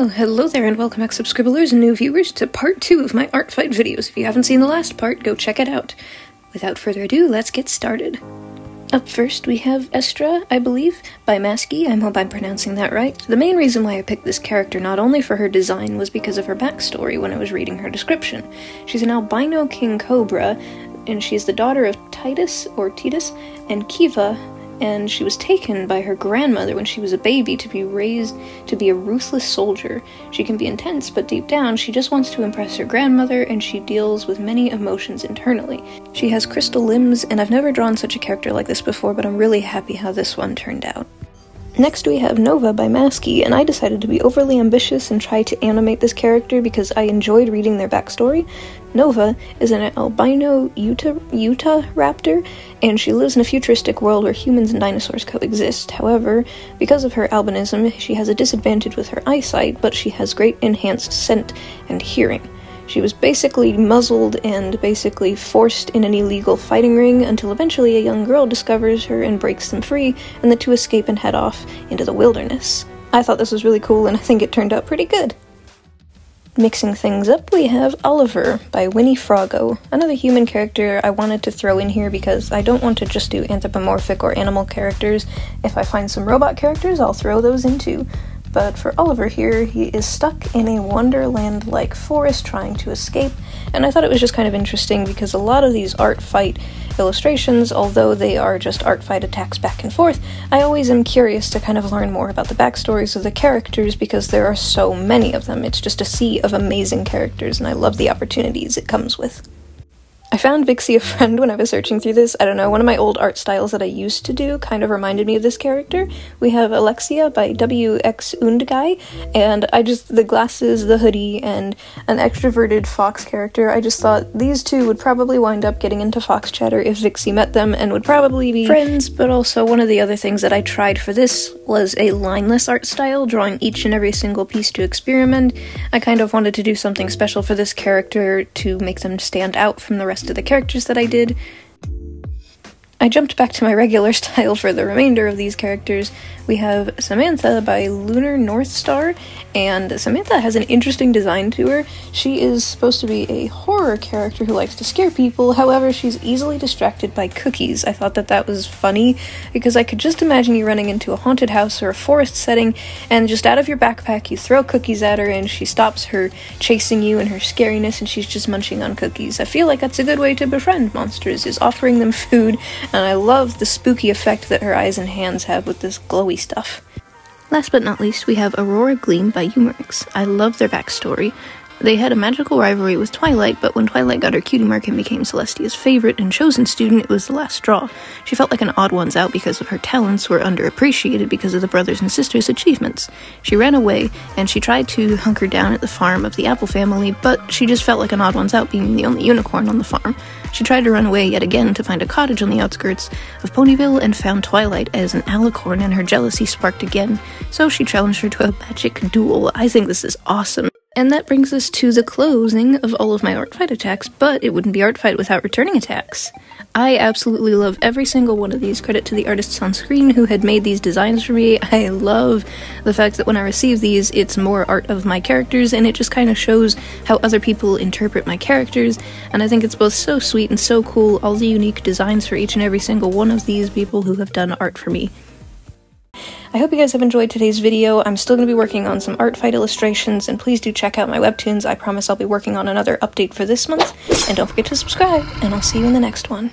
Well, hello there and welcome back subscribers and new viewers to part 2 of my Artfight videos. If you haven't seen the last part, go check it out. Without further ado, let's get started. Up first, we have Estra, I believe, by Masky. I hope I'm pronouncing that right. The main reason why I picked this character, not only for her design, was because of her backstory when I was reading her description. She's an albino king cobra, and she's the daughter of Titus and Kiva, and she was taken by her grandmother when she was a baby to be raised to be a ruthless soldier. She can be intense, but deep down, she just wants to impress her grandmother, and she deals with many emotions internally. She has crystal limbs, and I've never drawn such a character like this before, but I'm really happy how this one turned out. Next we have Nova by Masky, and I decided to be overly ambitious and try to animate this character because I enjoyed reading their backstory. Nova is an albino Utah raptor, and she lives in a futuristic world where humans and dinosaurs coexist. However, because of her albinism, she has a disadvantage with her eyesight, but she has great enhanced scent and hearing. She was basically muzzled and basically forced in an illegal fighting ring until eventually a young girl discovers her and breaks them free, and the two escape and head off into the wilderness. I thought this was really cool, and I think it turned out pretty good. Mixing things up, we have Oliver by Winnie Froggo, another human character I wanted to throw in here because I don't want to just do anthropomorphic or animal characters. If I find some robot characters, I'll throw those in too. But for Oliver here, he is stuck in a wonderland-like forest trying to escape, and I thought it was just kind of interesting because a lot of these Artfight illustrations, although they are just Artfight attacks back and forth, I always am curious to kind of learn more about the backstories of the characters because there are so many of them. It's just a sea of amazing characters, and I love the opportunities it comes with. I found Vixie a friend when I was searching through this. I don't know, one of my old art styles that I used to do kind of reminded me of this character. We have Alexia by WX Undguy, and the glasses, the hoodie, and an extroverted fox character. I just thought these two would probably wind up getting into fox chatter if Vixie met them and would probably be friends, but also one of the other things that I tried for this was a lineless art style, drawing each and every single piece to experiment. I kind of wanted to do something special for this character to make them stand out from the rest of the characters that I did. I jumped back to my regular style for the remainder of these characters. We have Samantha by Lunar Northstar, and Samantha has an interesting design to her. She is supposed to be a horror character who likes to scare people, however she's easily distracted by cookies. I thought that was funny, because I could just imagine you running into a haunted house or a forest setting, and just out of your backpack you throw cookies at her and she stops her chasing you and her scariness and she's just munching on cookies. I feel like that's a good way to befriend monsters, is offering them food, and I love the spooky effect that her eyes and hands have with this glowy stuff. Last but not least, we have Aurora Gleam by Humorix. I love their backstory. They had a magical rivalry with Twilight, but when Twilight got her cutie mark and became Celestia's favorite and chosen student, it was the last straw. She felt like an odd one's out because of her talents were underappreciated because of the brothers and sisters' achievements. She ran away, and she tried to hunker down at the farm of the Apple family, but she just felt like an odd one's out being the only unicorn on the farm. She tried to run away yet again to find a cottage on the outskirts of Ponyville and found Twilight as an alicorn, and her jealousy sparked again, so she challenged her to a magic duel. I think this is awesome. And that brings us to the closing of all of my Artfight attacks, but it wouldn't be Artfight without returning attacks. I absolutely love every single one of these. Credit to the artists on screen who had made these designs for me. I love the fact that when I receive these, it's more art of my characters, and it just kind of shows how other people interpret my characters, and I think it's both so sweet and so cool, all the unique designs for each and every single one of these people who have done art for me. I hope you guys have enjoyed today's video. I'm still going to be working on some Artfight illustrations, and please do check out my webtoons. I promise I'll be working on another update for this month, and don't forget to subscribe, and I'll see you in the next one.